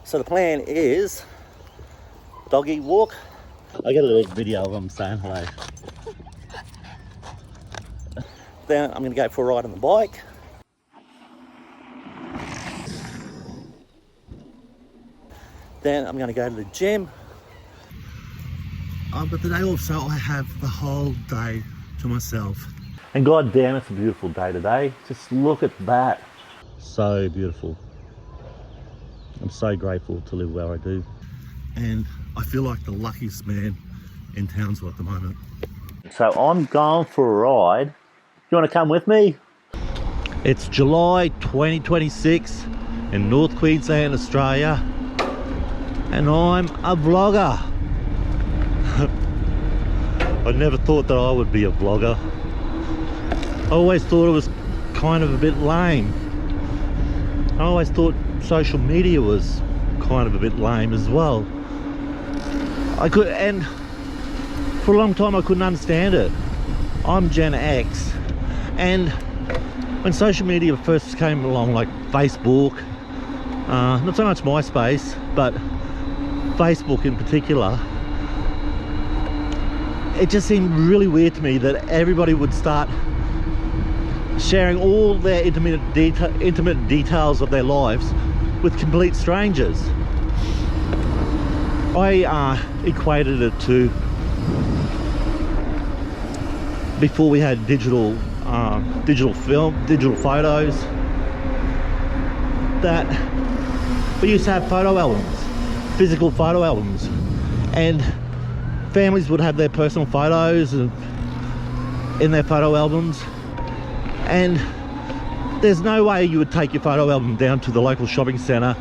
So the plan is doggy walk. I get a little video of them saying hello. Then I'm going to go for a ride on the bike. Then I'm going to go to the gym. But today also I have the whole day to myself. And god damn, it's a beautiful day today. Just look at that. So beautiful. I'm so grateful to live where I do. And I feel like the luckiest man in Townsville at the moment. So I'm going for a ride. You want to come with me? It's July 2026 in North Queensland, Australia. And I'm a vlogger. I never thought that I would be a vlogger. I always thought it was kind of a bit lame. I always thought social media was kind of a bit lame as well. And for a long time I couldn't understand it. I'm Gen X, and when social media first came along, like Facebook, not so much MySpace, but Facebook in particular, it just seemed really weird to me that everybody would start sharing all their intimate details of their lives with complete strangers. I equated it to before we had digital film, digital photos, that we used to have photo albums, physical photo albums, and families would have their personal photos in their photo albums. And there's no way you would take your photo album down to the local shopping centre,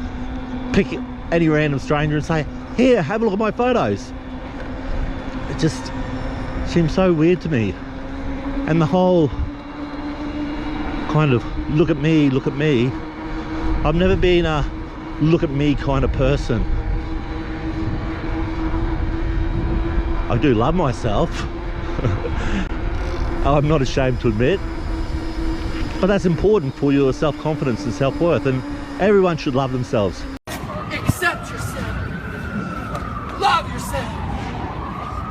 pick any random stranger and say, here, have a look at my photos. It just seems so weird to me. And the whole kind of look at me, I've never been a look at me kind of person. I do love myself. I'm not ashamed to admit. But that's important for your self-confidence and self-worth, and everyone should love themselves. Accept yourself. Love yourself.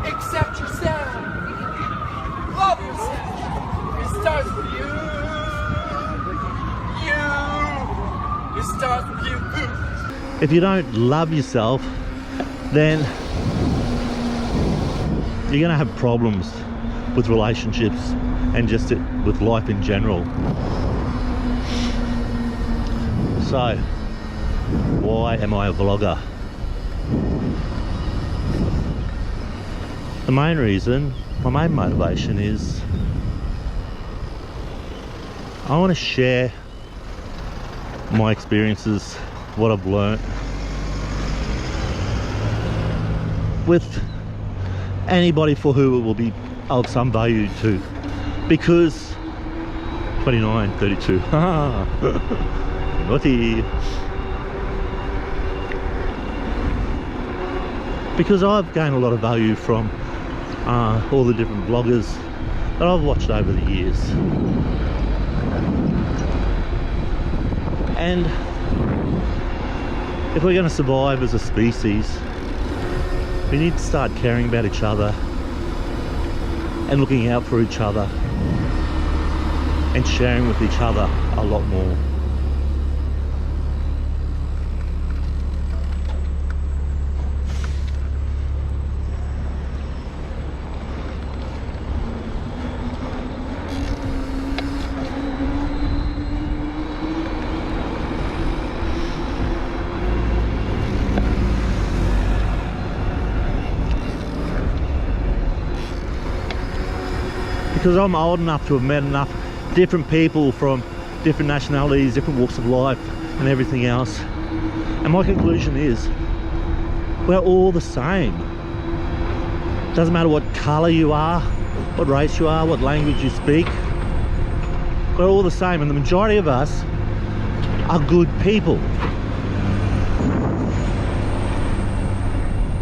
Accept yourself. Love yourself. It starts with you. It starts with you. If you don't love yourself, then you're going to have problems with relationships and just with life in general. So, why am I a vlogger? The main reason, my main motivation is I want to share my experiences, what I've learnt, with anybody for who it will be of some value to. Because 29, 32, naughty. Because I've gained a lot of value from all the different vloggers that I've watched over the years. And if we're going to survive as a species, we need to start caring about each other and looking out for each other and sharing with each other a lot more. Because I'm old enough to have met enough different people from different nationalities, different walks of life and everything else, and my conclusion is we're all the same. Doesn't matter what colour you are, what race you are, what language you speak, we're all the same, and the majority of us are good people.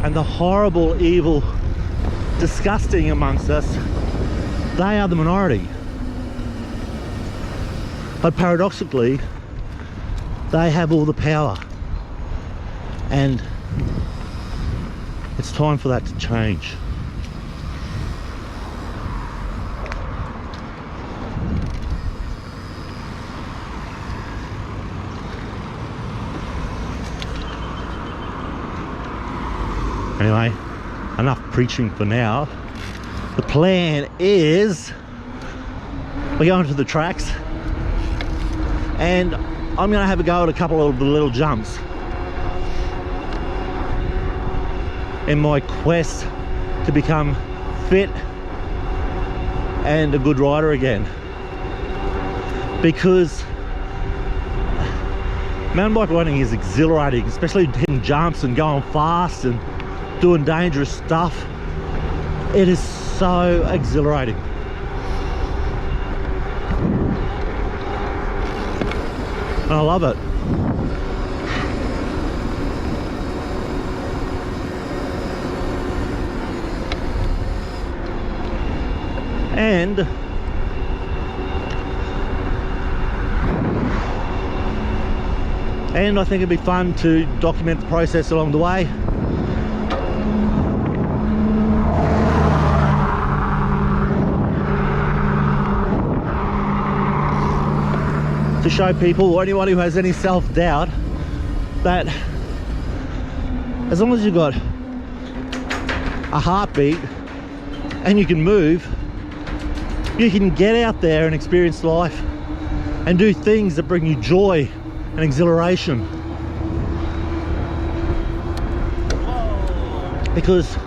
And the horrible, evil, disgusting amongst us, they are the minority. But paradoxically, they have all the power. And it's time for that to change. Anyway, enough preaching for now. The plan is we're going to the tracks and I'm going to have a go at a couple of the little jumps in my quest to become fit and a good rider again, because mountain bike riding is exhilarating, especially hitting jumps and going fast and doing dangerous stuff. It is so exhilarating. And I love it. And I think it'd be fun to document the process along the way. To show people, or anyone who has any self-doubt, that as long as you've got a heartbeat and you can move, you can get out there and experience life and do things that bring you joy and exhilaration. Because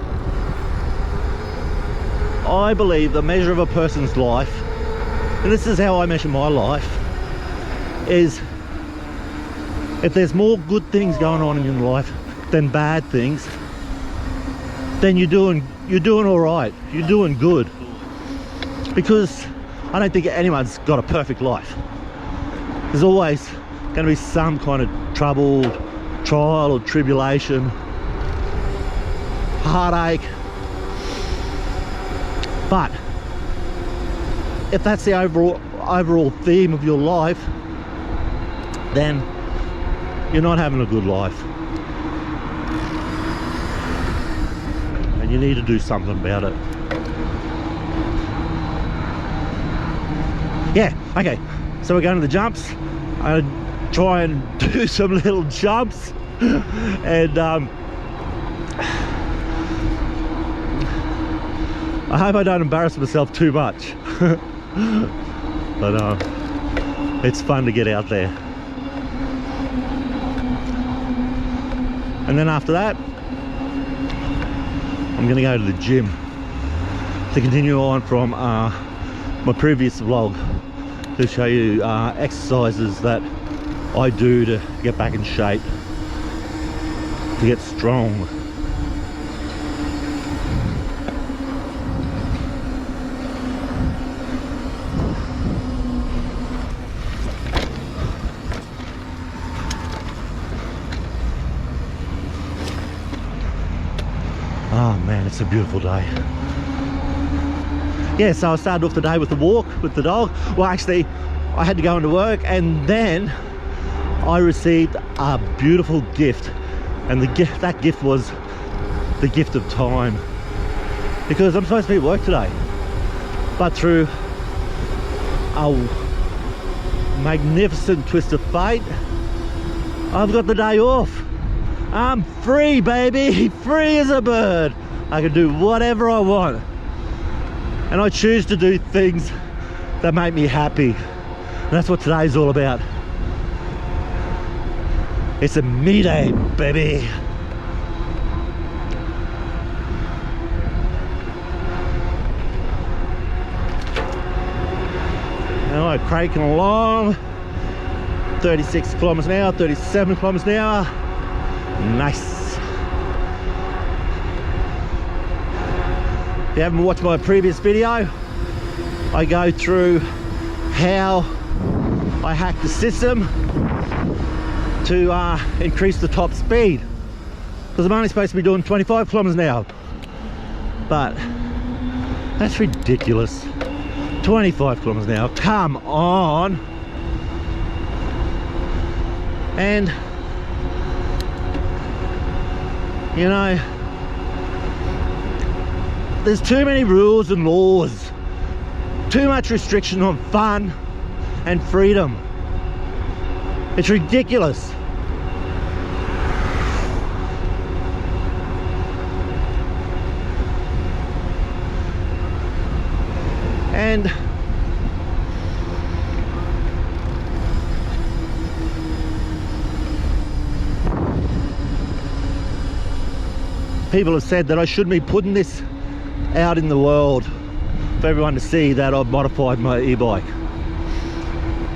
I believe the measure of a person's life, and this is how I measure my life, is if there's more good things going on in your life than bad things, then you're doing all right. You're doing good. Because I don't think anyone's got a perfect life. There's always going to be some kind of trouble, trial or tribulation, heartache. But if that's the overall theme of your life, then you're not having a good life. And you need to do something about it. Yeah, okay. So we're going to the jumps. I try and do some little jumps. And I hope I don't embarrass myself too much. But it's fun to get out there. And then after that, I'm going to go to the gym to continue on from my previous vlog, to show you exercises that I do to get back in shape, to get strong. Oh man, it's a beautiful day. Yeah, so I started off the day with the walk with the dog. Well, actually, I had to go into work, and then I received a beautiful gift. And that gift was the gift of time. Because I'm supposed to be at work today. But through a magnificent twist of fate, I've got the day off. I'm free, baby, free as a bird. I can do whatever I want. And I choose to do things that make me happy. And that's what today's all about. It's a me day, baby. Now I'm cranking along. 36 kilometers an hour, 37 kilometers an hour. Nice. If you haven't watched my previous video, I go through how I hacked the system to increase the top speed, because I'm only supposed to be doing 25 kilometers an hour, but that's ridiculous. 25 kilometers an hour, come on. You know, there's too many rules and laws, too much restriction on fun and freedom. It's ridiculous. And people have said that I shouldn't be putting this out in the world for everyone to see that I've modified my e-bike.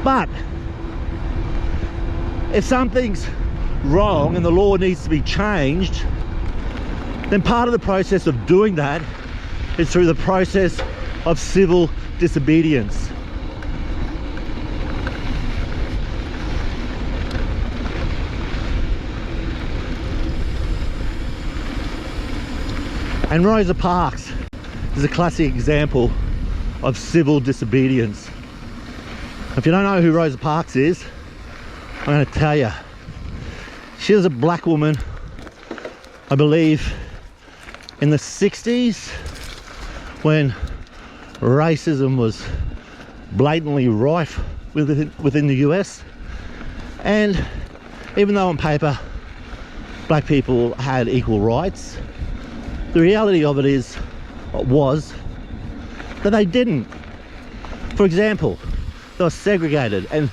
But if something's wrong and the law needs to be changed, then part of the process of doing that is through the process of civil disobedience. And Rosa Parks is a classic example of civil disobedience. If you don't know who Rosa Parks is, I'm going to tell you. She was a black woman, I believe, in the 60s, when racism was blatantly rife within the US. And even though on paper black people had equal rights, the reality of it was that they didn't. For example, they were segregated, and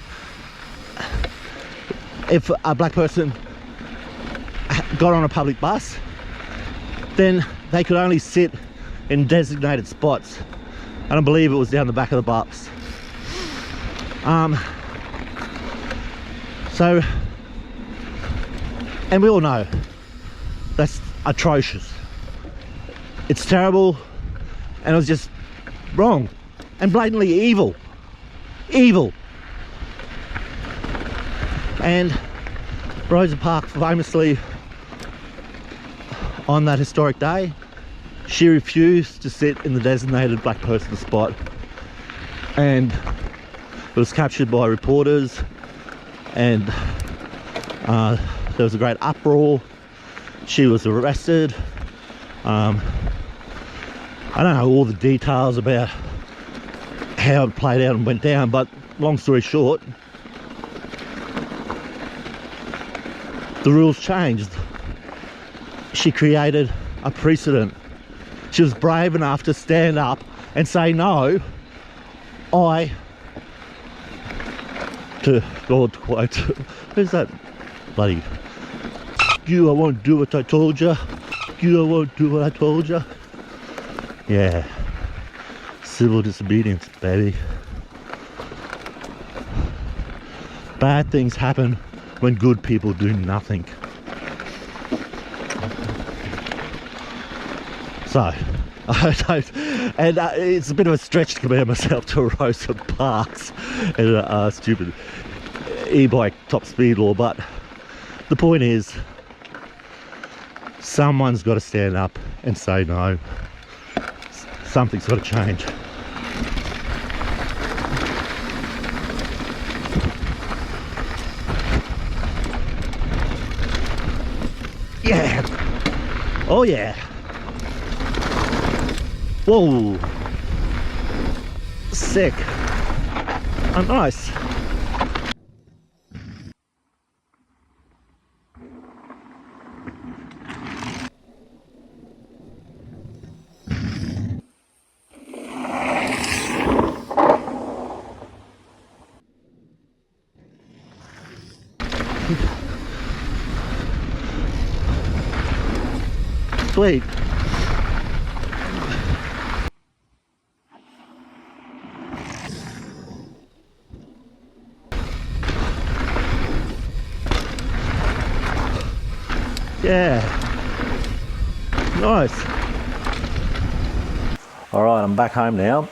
if a black person got on a public bus, then they could only sit in designated spots, and I believe it was down the back of the bus. So, and we all know that's atrocious. It's terrible, and it was just wrong and blatantly evil. Evil. And Rosa Parks famously, on that historic day, she refused to sit in the designated black person spot, and it was captured by reporters, and there was a great uproar. She was arrested. I don't know all the details about how it played out and went down, but long story short, the rules changed. She created a precedent. She was brave enough to stand up and say, no, to Lord quote, who's that bloody, you, I won't do what I told you. You, I won't do what I told you. Yeah, civil disobedience, baby. Bad things happen when good people do nothing. So, I don't, and it's a bit of a stretch to compare myself to Rosa Parks and a stupid e-bike top speed law, but the point is, someone's got to stand up and say no. Something's got to change. Yeah. Oh yeah. Whoa. Sick. Oh, nice. Sweet. Yeah. Nice. All right, I'm back home now.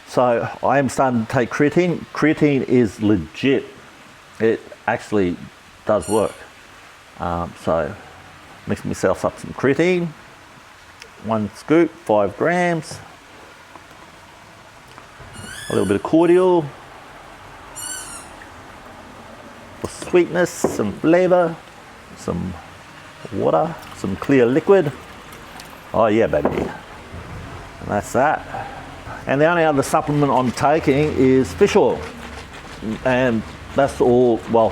So I am starting to take creatine. Creatine is legit. It actually does work. So mix myself up some creatine. 1 scoop, 5 grams. A little bit of cordial. For sweetness, some flavour, some water, some clear liquid. Oh yeah, baby. And that's that. And the only other supplement I'm taking is fish oil. And that's all, well,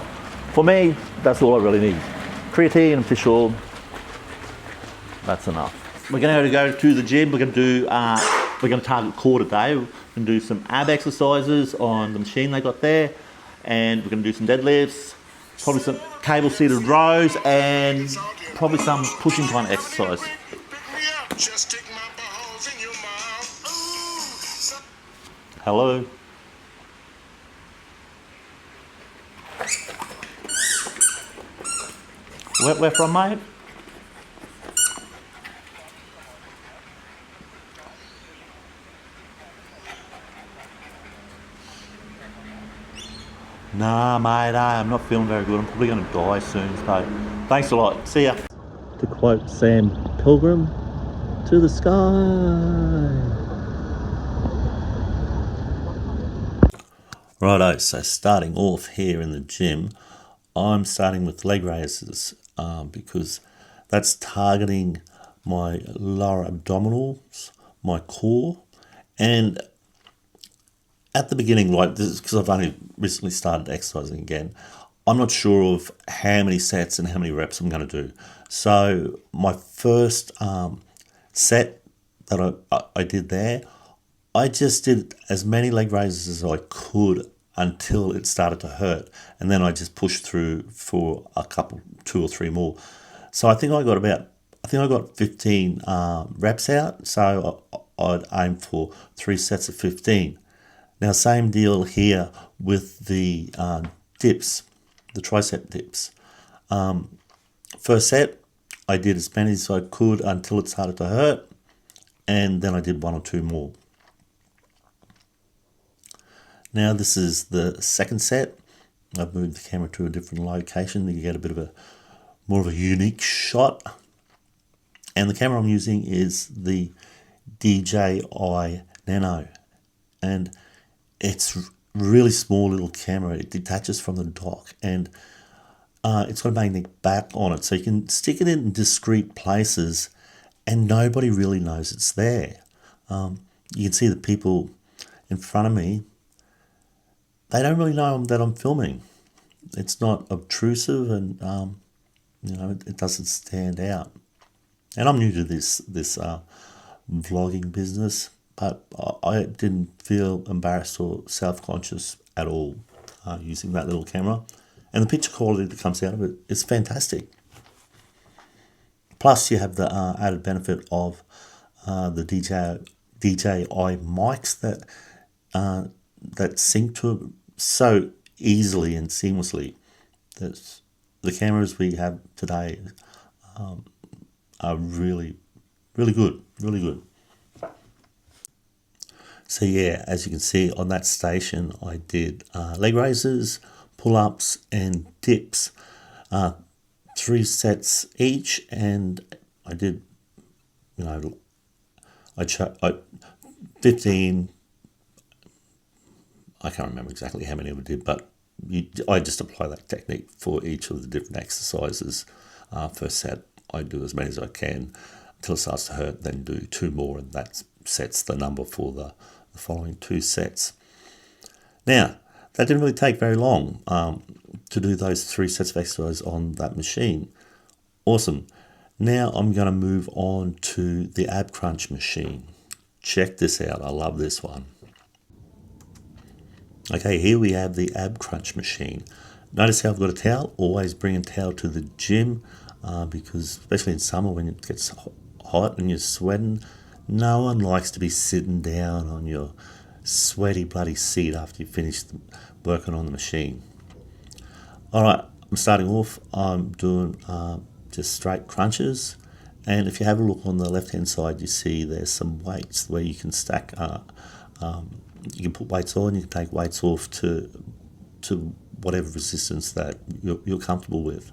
for me, that's all I really need. Creatine and fish oil, that's enough. We're going to go to the gym. We're going to target core today. We're going to do some ab exercises on the machine they got there, and we're going to do some deadlifts, probably some cable seated rows, and probably some pushing kind of exercise. Hello. Where from, mate? Nah, mate, I'm not feeling very good. I'm probably going to die soon, so thanks a lot. See ya. To quote Sam Pilgrim, to the sky. Righto, so starting off here in the gym, I'm starting with leg raises because that's targeting my lower abdominals, my core, and at the beginning, like this, because I've only recently started exercising again, I'm not sure of how many sets and how many reps I'm going to do. So my first set that I did there, I just did as many leg raises as I could until it started to hurt, and then I just pushed through for a couple, 2 or 3 more. So I think I got 15 reps out. So I'd aim for 3 sets of 15. Now, same deal here with the dips, the tricep dips. First set, I did as many as I could until it started to hurt, and then I did 1 or 2 more. Now this is the second set. I've moved the camera to a different location. You get a bit of more of a unique shot. And the camera I'm using is the DJI Nano, and it's really small little camera. It detaches from the dock, and it's got a magnetic back on it, so you can stick it in discrete places and nobody really knows it's there. You can see the people in front of me, they don't really know that I'm filming. It's not obtrusive, and it doesn't stand out. And I'm new to this vlogging business, but I didn't feel embarrassed or self-conscious at all using that little camera. And the picture quality that comes out of it is fantastic. Plus, you have the added benefit of the DJI mics that sync to it so easily and seamlessly. The cameras we have today are really, really good, really good. So yeah, as you can see on that station, I did leg raises, pull-ups and dips, 3 sets each, and I did, 15, I can't remember exactly how many I did, but I just apply that technique for each of the different exercises. First set, I do as many as I can until it starts to hurt, then do 2 more, and that sets the number for the following 2 sets. Now, that didn't really take very long to do those 3 sets of exercise on that machine. Awesome. Now I'm going to move on to the ab crunch machine. Check this out. I love this one. Okay, here we have the ab crunch machine. Notice how I've got a towel. Always bring a towel to the gym because especially in summer when it gets hot and you're sweating, no one likes to be sitting down on your sweaty bloody seat after you finish working on the machine. All right, I'm starting off. I'm doing just straight crunches, and if you have a look on the left hand side, you see there's some weights where you can stack. You can put weights on, you can take weights off to whatever resistance that you're comfortable with.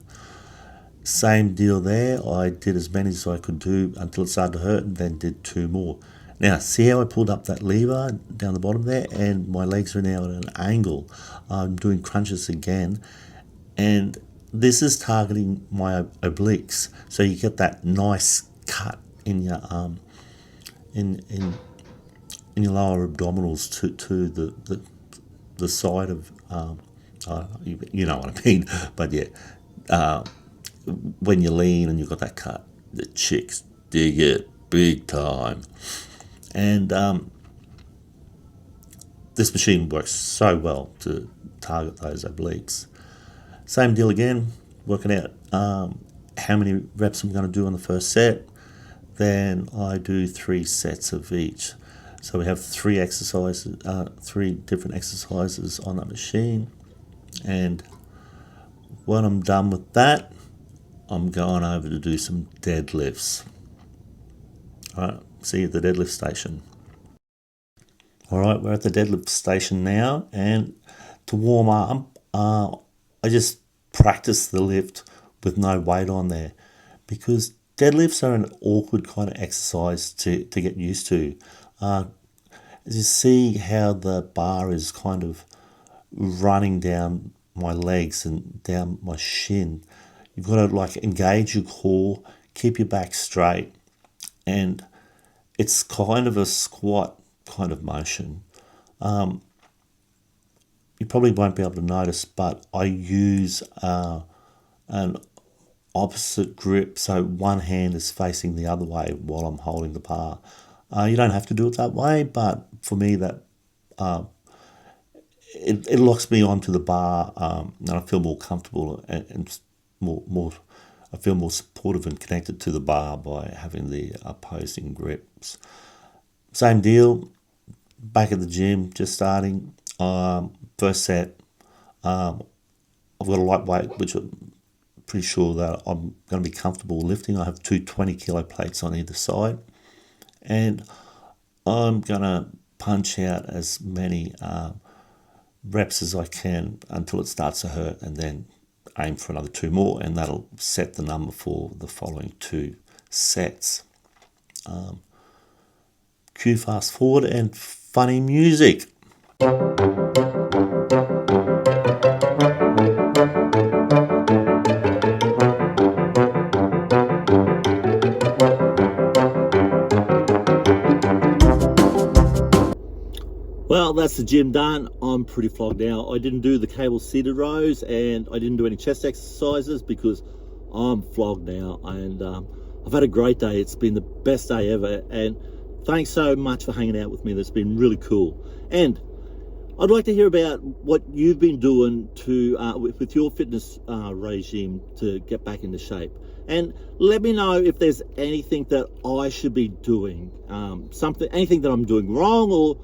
Same deal there. I did as many as I could do until it started to hurt, and then did 2 more. Now, see how I pulled up that lever down the bottom there, and my legs are now at an angle. I'm doing crunches again, and this is targeting my obliques, so you get that nice cut in your in your lower abdominals to the side of you know what I mean. But yeah, when you lean and you've got that cut, the chicks dig it big time. And this machine works so well to target those obliques. Same deal again, working out how many reps I'm going to do on the first set. Then I do 3 sets of each. So we have 3 exercises, 3 different exercises on that machine. And when I'm done with that, I'm going over to do some deadlifts. All right, see you at the deadlift station. All right, we're at the deadlift station now, and to warm up, I just practice the lift with no weight on there, because deadlifts are an awkward kind of exercise to get used to. As you see how the bar is kind of running down my legs and down my shin, you've got to like engage your core, keep your back straight, and it's kind of a squat kind of motion. You probably won't be able to notice, but I use an opposite grip, so one hand is facing the other way while I'm holding the bar. You don't have to do it that way, but for me that it locks me onto the bar, and I feel more comfortable and more I feel more supportive and connected to the bar by having the opposing grips. Same deal, back at the gym, just starting. First set, I've got a lightweight, which I'm pretty sure that I'm going to be comfortable lifting. I have 2 20-kilo plates on either side, and I'm going to punch out as many reps as I can until it starts to hurt, and then aim for another 2 more, and that'll set the number for the following 2 sets. Cue fast forward and funny music. Well, that's the gym done. I'm pretty flogged now. I didn't do the cable seated rows, and I didn't do any chest exercises because I'm flogged now, and I've had a great day. It's been the best day ever, and thanks so much for hanging out with me. That's been really cool. And I'd like to hear about what you've been doing to with your fitness regime to get back into shape. And let me know if there's anything that I should be doing, anything that I'm doing wrong, or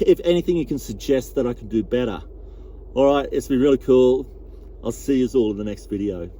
if anything you can suggest that I can do better. All right, it's been really cool. I'll see you all in the next video.